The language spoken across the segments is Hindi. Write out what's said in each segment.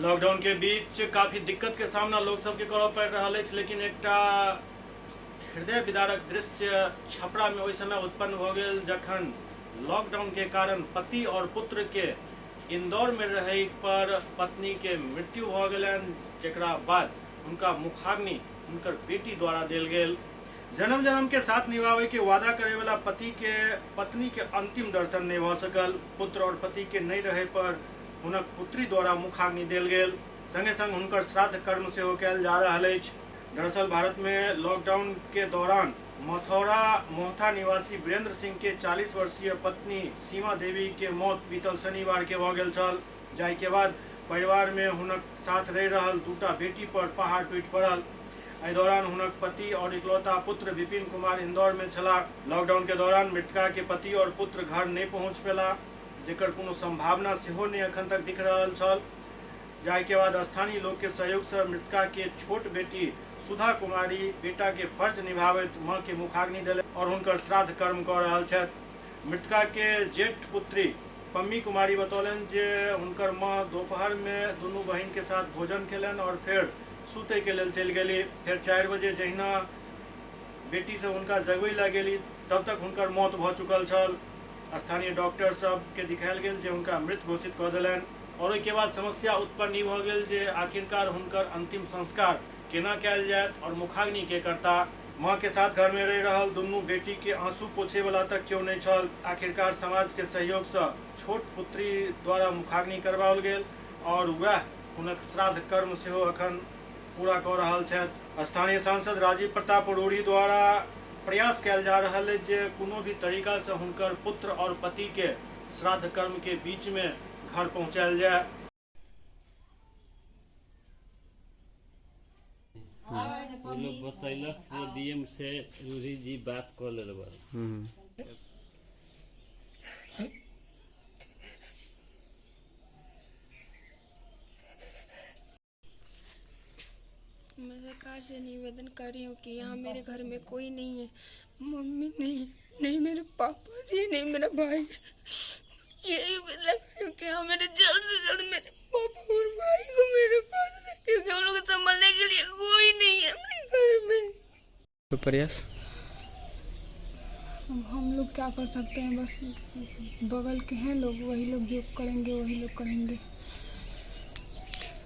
लॉकडाउन के बीच काफी दिक्कत के सामना लोग सबके करऽ पड़ि रहल अछि, लेकिन एकटा हृदय विदारक दृश्य छपरा में ओहि समय उत्पन्न भ गेल जखन लॉकडाउन के कारण पति और पुत्र के इंदौर में रहै पर पत्नी के मृत्यु भ गेलनि, जेकरा बाद उनका मुखाग्नि उनकर बेटी द्वारा देल गेल। जन्म जन्म के साथ निभावे के वादा करे वाला पति के पत्नी के अंतिम दर्शन नहीं भ सकल। पुत्र और पति के नहीं रहे पर हुनक पुत्री द्वारा मुखाग्नि देल गेल। संगे संग हुनकर श्राद्ध कर्म सेहो कयल जा रहल अछि। दरअसल भारत में लॉकडाउन के दौरान मथौरा मोहथा निवासी वीरेंद्र सिंह के 40 वर्षीय पत्नी सीमा देवी के मौत बीतल शनिवार के भ गेल छल, जाहि के बाद परिवार में हुनक साथ रहि रहल दूटा बेटी पर पहाड़ टूटि पड़ल। एहि दौरान हुनक पति और इकलौता पुत्र विपिन कुमार इंदौर में छला। लॉकडाउन के दौरान मृतका के पति और पुत्र घर नहीं पहुंच पेला, जेकर कोनो संभावना सेहो नहीं अखन तक दिख रहल छल, जाहि के बाद स्थानीय लोग के सहयोग से मृतका के छोट बेटी सुधा कुमारी बेटा के फर्ज निभावैत मां के मुखाग्नि देले और हुनकर श्राद्ध कर्म कर रहल छथि। मृतका के जेठ पुत्री पम्मी कुमारी बतौलन जे हुनकर मां दोपहर में दुनू बहिन के साथ भोजन केलन और फिर सुते के लेल चलि गेली। फिर 4 बजे जहिना बेटी से हुनका जगबै ला गेली तब तक हुनकर मौत भ चुकल छल। स्थानीय डॉक्टर सब के दिखायल गेल जे हुनका मृत घोषित क देलनि और ओहि के बाद समस्या उत्पन्न ई भ गेल जे आखिरकार हुनकर अंतिम संस्कार केना कयल जायत और मुखाग्नि के करता। मां के साथ घर में रहि रहल दुनू बेटी के आंसू पोछे वाला तक क्यों नहीं छल। आखिरकार समाज के सहयोग से छोट पुत्री द्वारा मुखाग्नि करवाओल गेल और वह हुनक श्राद्ध कर्म सेहो अखन पूरा कऽ रहल छथि। स्थानीय सांसद राजीव प्रताप रूढ़ी द्वारा प्रयास कयल जा रहल है जे कोनो भी तरीका से हुनकर पुत्र और पति के श्राद्ध कर्म के बीच में घर पहुंचायल जाए। वो लोग बतैलक तो डीएम से रूढ़ी जी बात कर ले मैं सरकार से निवेदन कर रही हूँ कि यहाँ मेरे घर में कोई नहीं है, मम्मी नहीं, नहीं मेरे पापा जी, नहीं मेरा भाई। यही लगा कि हाँ मेरे जल्द से जल्द मेरे पापा और भाई को मेरे पास, क्योंकि हम लोग संभालने के लिए कोई नहीं है अपने घर में। तो प्रयास हम लोग क्या कर सकते हैं, बस बगल के हैं लोग, वही लोग जो करेंगे वही लोग करेंगे।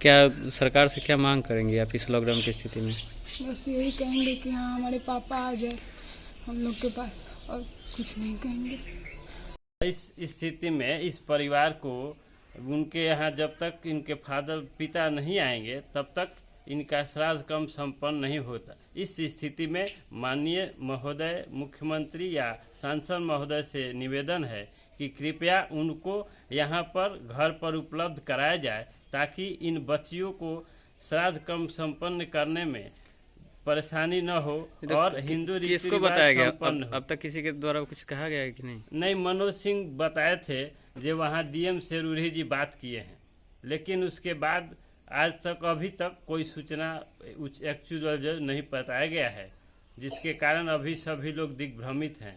क्या सरकार से क्या मांग करेंगे आप इस लॉकडाउन की स्थिति में? बस यही कहेंगे कि हाँ हमारे पापा आ जाए हम लोग के पास, और कुछ नहीं कहेंगे। इस स्थिति में इस परिवार को उनके यहाँ जब तक इनके फादर पिता नहीं आएंगे तब तक इनका श्राद्ध कर्म संपन्न नहीं होता। इस स्थिति में माननीय महोदय मुख्यमंत्री या सांसद महोदय से निवेदन है कि कृपया उनको यहाँ पर घर पर उपलब्ध कराया जाए ताकि इन बच्चियों को श्राद्ध कर्म संपन्न करने में परेशानी न हो और हिंदू रीति रिवाज संपन्न हो। अब तक किसी के द्वारा कुछ कहा गया है कि नहीं? नहीं, मनोज सिंह बताए थे जो वहाँ डीएम से रूढ़ी जी बात किए हैं, लेकिन उसके बाद आज तक अभी तक कोई सूचना एक्चुअल नहीं बताया गया है, जिसके कारण अभी सभी लोग दिग्भ्रमित हैं।